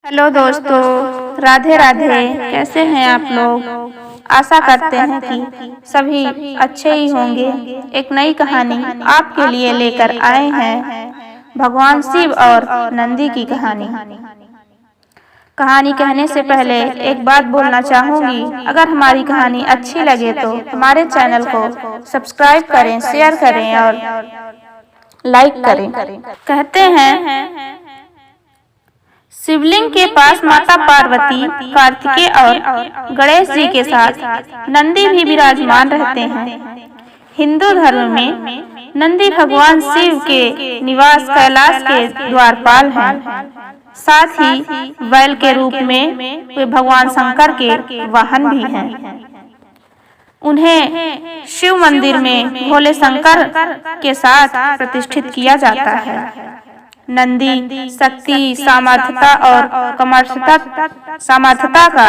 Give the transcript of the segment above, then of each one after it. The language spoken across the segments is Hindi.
हेलो दोस्तों, राधे राधे। कैसे हैं आप लोग? आशा करते हैं कि सभी अच्छे ही होंगे। एक नई कहानी आपके लिए लेकर आए हैं, भगवान शिव और नंदी की कहानी। कहानी कहने से पहले एक बात बोलना चाहूंगी, अगर हमारी कहानी अच्छी लगे तो हमारे चैनल को सब्सक्राइब करें, शेयर करें और लाइक करें। कहते हैं शिवलिंग के पास माता पार्वती, कार्तिकेय और गणेश जी के साथ नंदी भी विराजमान रहते हैं। हिंदू धर्म में नंदी भगवान शिव के निवास कैलाश के द्वारपाल हैं। साथ ही बैल के रूप में वे भगवान शंकर के वाहन भी हैं। उन्हें शिव मंदिर में भोले शंकर के साथ प्रतिष्ठित किया जाता है। नंदी शक्ति, सामर्थ्यता और सामर्थ्यता का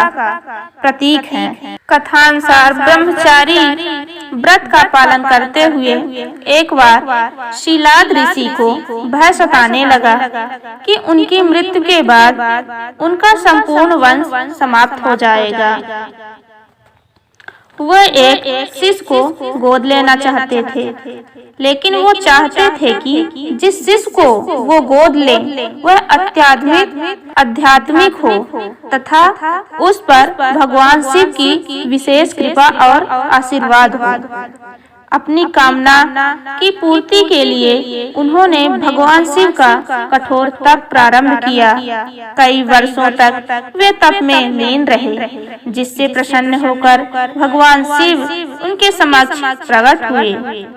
प्रतीक है। कथानुसार ब्रह्मचारी व्रत का पालन करते हुए एक बार शीलाद ऋषि को भय सताने लगा कि उनकी मृत्यु के बाद उनका संपूर्ण वंश समाप्त हो जाएगा। वह एक शिष्य को गोद लेना चाहते थे, लेकिन वो चाहते थे कि जिस शिष्य को वो गोद ले वह आध्यात्मिक हो तथा उस पर भगवान शिव की विशेष कृपा और आशीर्वाद हो। अपनी कामना की पूर्ति के लिए उन्होंने भगवान शिव का कठोर तप प्रारंभ किया। कई वर्षों तक वे तप में लीन रहे, जिससे प्रसन्न होकर भगवान शिव उनके समक्ष प्रकट हुए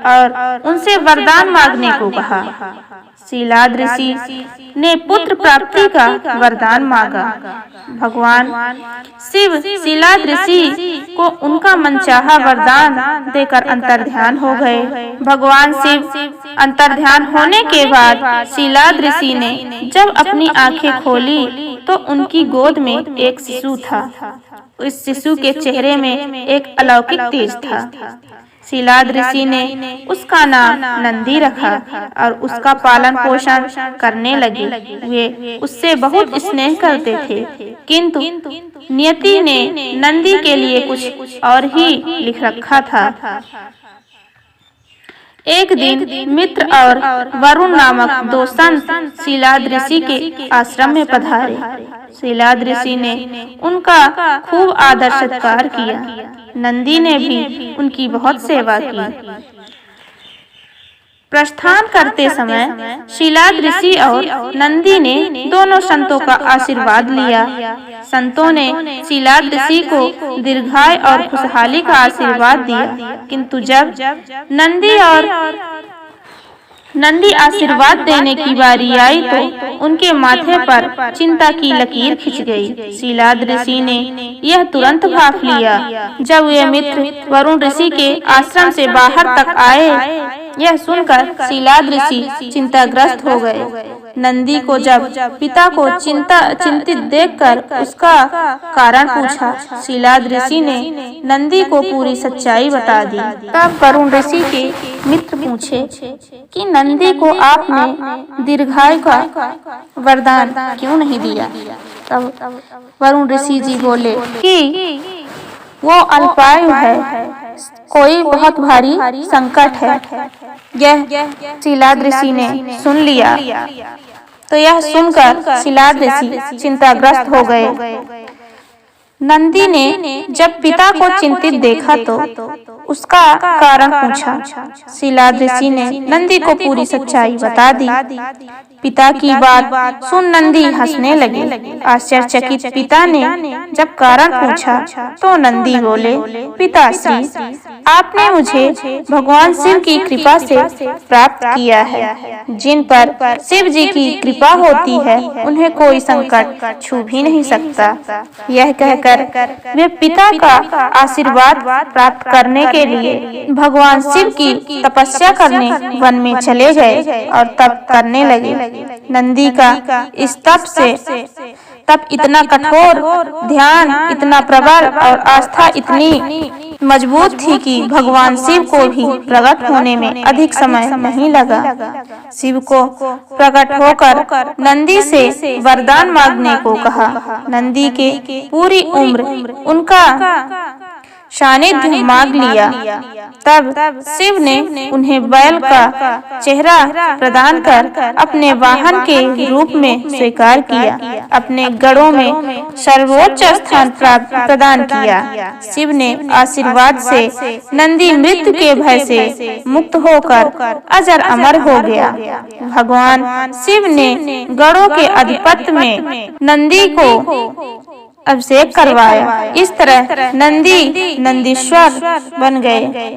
और उनसे वरदान मांगने को कहा। शीलाद ऋषि ने पुत्र प्राप्ति का वरदान मांगा। भगवान शिव शीलाद ऋषि को उनका मनचाहा वरदान देकर अंतर्ध्यान हो गए। भगवान शिव अंतर्ध्यान होने के बाद शीलाद ऋषि ने जब अपनी आंखें खोली तो उनकी गोद में एक शिशु था। उस शिशु के चेहरे में एक अलौकिक तेज था। शीलाद ऋषि ने उसका नाम नंदी रखा और उसका पालन पोषण करने लगे। वे उससे बहुत स्नेह करते थे, किंतु नियति ने नंदी के लिए कुछ और ही लिख रखा था। एक दिन मित्र और वरुण नामक दो संत शीलाद ऋषि के आश्रम में पधारे। शीलाद ऋषि ने उनका खूब आदर सत्कार किया। नंदी ने भी उनकी बहुत सेवा की। प्रस्थान करते समय शीलाद ऋषि और नंदी ने दोनों संतों का आशीर्वाद लिया। संतों ने शीलाद ऋषि को दीर्घायु और खुशहाली का आशीर्वाद दिया, किंतु जब नंदी आशीर्वाद देने की बारी आई तो उनके माथे पर चिंता की लकीर खिंच गई। शीलाद ऋषि ने यह तुरंत भांप लिया। जब वे मित्र वरुण ऋषि के आश्रम से बाहर तक आए, यह सुनकर शीलाद ऋषि चिंताग्रस्त हो गए। नंदी को जब पिता को चिंतित देखकर उसका कारण पूछा, शीलाद ऋषि ने नंदी को पूरी सच्चाई बता दी। तब वरुण ऋषि के मित्र पूछे कि नंदी को आपने दीर्घायु का वरदान क्यों नहीं दिया? तब वरुण ऋषि जी बोले कि वो अल्पायु है, कोई बहुत भारी संकट है। यह शीलाद ऋषि ने सुन लिया तो यह सुनकर शीलाद ऋषि चिंताग्रस्त हो गए। नंदी ने जब पिता को चिंतित देखा तो उसका कारण पूछा। शीलाद ऋषि ने नंदी को पूरी सच्चाई बता दी। पिता की बात सुन नंदी हंसने लगे। आश्चर्यचकित पिता ने जब कारण पूछा तो नंदी बोले, पिताश्री, आपने मुझे भगवान शिव की कृपा से प्राप्त किया है। जिन पर शिव जी की कृपा होती है उन्हें कोई संकट छू भी नहीं सकता। यह कहकर वे पिता का आशीर्वाद प्राप्त करने के लिए भगवान शिव की तपस्या करने वन में चले गए और तप करने लगे। नंदी का इस तप इतना कठोर, ध्यान इतना प्रबल और आस्था इतनी मजबूत थी कि भगवान शिव को भी प्रकट होने में अधिक समय नहीं लगा। शिव को प्रकट होकर नंदी से वरदान मांगने को कहा। नंदी के पूरी उम्र उनका सानिध्य मांग लिया। तब शिव ने उन्हें बैल का चेहरा प्रदान कर अपने वाहन के रूप में स्वीकार किया। अपने गढ़ों में सर्वोच्च स्थान प्रदान किया। शिव ने आशीर्वाद से नंदी मृत्यु के भय से मुक्त होकर अजर अमर हो गया। भगवान शिव ने गढ़ों के अधिपत्य में नंदी को अभिषेक करवाया। इस तरह नंदी नंदीश्वर बन गए।